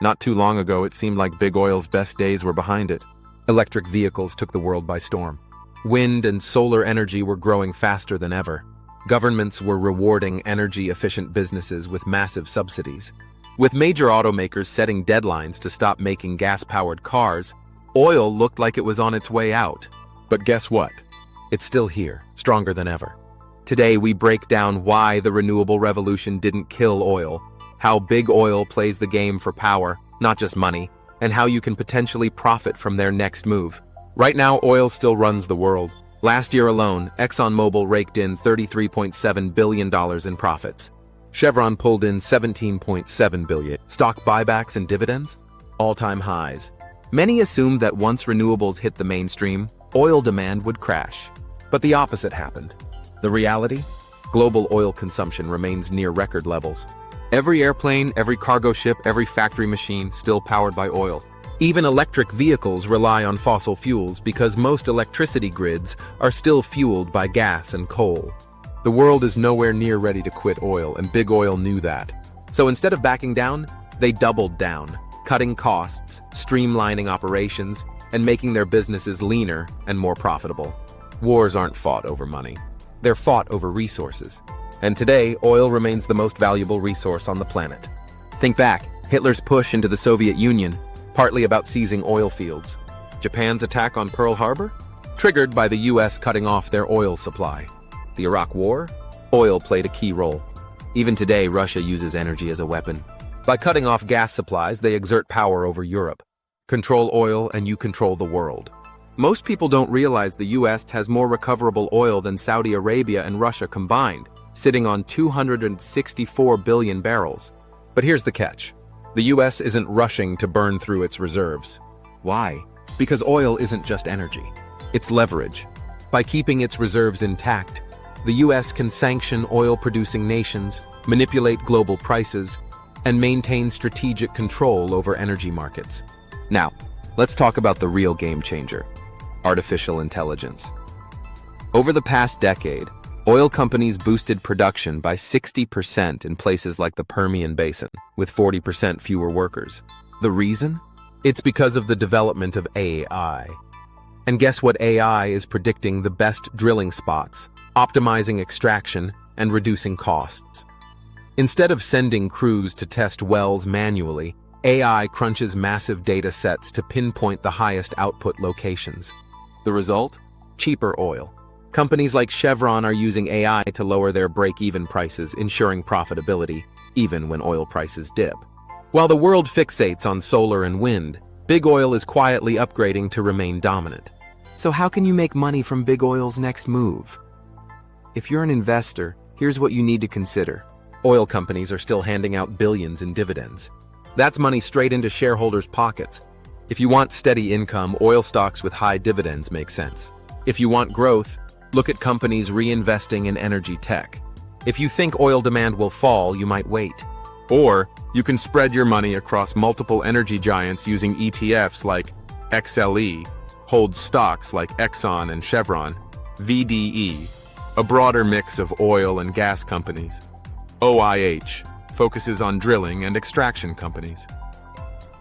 Not too long ago, it seemed like big oil's best days were behind it. Electric vehicles took the world by storm. Wind and solar energy were growing faster than ever. Governments were rewarding energy-efficient businesses with massive subsidies. With major automakers setting deadlines to stop making gas-powered cars, oil looked like it was on its way out. But guess what? It's still here, stronger than ever. Today, we break down why the renewable revolution didn't kill oil, how big oil plays the game for power, not just money, and how you can potentially profit from their next move. Right now, oil still runs the world. Last year alone, ExxonMobil raked in $33.7 billion in profits. Chevron pulled in $17.7 billion. Stock buybacks and dividends? All-time highs. Many assumed that once renewables hit the mainstream, oil demand would crash. But the opposite happened. The reality? Global oil consumption remains near record levels. Every airplane, every cargo ship, every factory machine still powered by oil. Even electric vehicles rely on fossil fuels because most electricity grids are still fueled by gas and coal. The world is nowhere near ready to quit oil, and big oil knew that. So instead of backing down, they doubled down, cutting costs, streamlining operations, and making their businesses leaner and more profitable. Wars aren't fought over money. They're fought over resources. And today, oil remains the most valuable resource on the planet. Think back, Hitler's push into the Soviet Union, partly about seizing oil fields. Japan's attack on Pearl Harbor? Triggered by the US cutting off their oil supply. The Iraq War? Oil played a key role. Even today, Russia uses energy as a weapon. By cutting off gas supplies, they exert power over Europe. Control oil and you control the world. Most people don't realize the US has more recoverable oil than Saudi Arabia and Russia combined, sitting on 264 billion barrels. But here's the catch. The US isn't rushing to burn through its reserves. Why? Because oil isn't just energy. It's leverage. By keeping its reserves intact, the US can sanction oil-producing nations, manipulate global prices, and maintain strategic control over energy markets. Now, let's talk about the real game changer: artificial intelligence. Over the past decade, oil companies boosted production by 60% in places like the Permian Basin, with 40% fewer workers. The reason? It's because of the development of AI. And guess what? AI is predicting the best drilling spots, optimizing extraction, and reducing costs. Instead of sending crews to test wells manually, AI crunches massive data sets to pinpoint the highest output locations. The result? Cheaper oil. Companies like Chevron are using AI to lower their break-even prices, ensuring profitability, even when oil prices dip. While the world fixates on solar and wind, big oil is quietly upgrading to remain dominant. So how can you make money from big oil's next move? If you're an investor, here's what you need to consider. Oil companies are still handing out billions in dividends. That's money straight into shareholders' pockets. If you want steady income, oil stocks with high dividends make sense. If you want growth, look at companies reinvesting in energy tech. If you think oil demand will fall, you might wait. Or you can spread your money across multiple energy giants using ETFs like XLE, hold stocks like Exxon and Chevron, VDE, a broader mix of oil and gas companies. OIH focuses on drilling and extraction companies.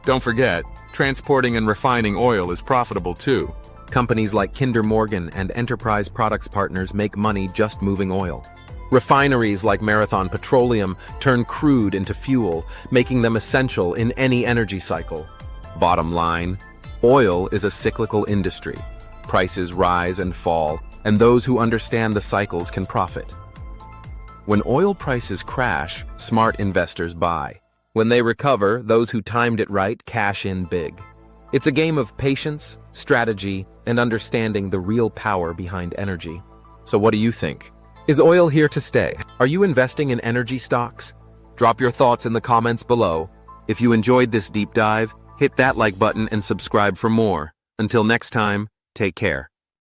Don't forget, transporting and refining oil is profitable too. Companies like Kinder Morgan and Enterprise Products Partners make money just moving oil. Refineries like Marathon Petroleum turn crude into fuel, making them essential in any energy cycle. Bottom line, oil is a cyclical industry. Prices rise and fall, and those who understand the cycles can profit. When oil prices crash, smart investors buy. When they recover, those who timed it right cash in big. It's a game of patience, strategy, and understanding the real power behind energy. So what do you think? Is oil here to stay? Are you investing in energy stocks? Drop your thoughts in the comments below. If you enjoyed this deep dive, hit that like button and subscribe for more. Until next time, take care.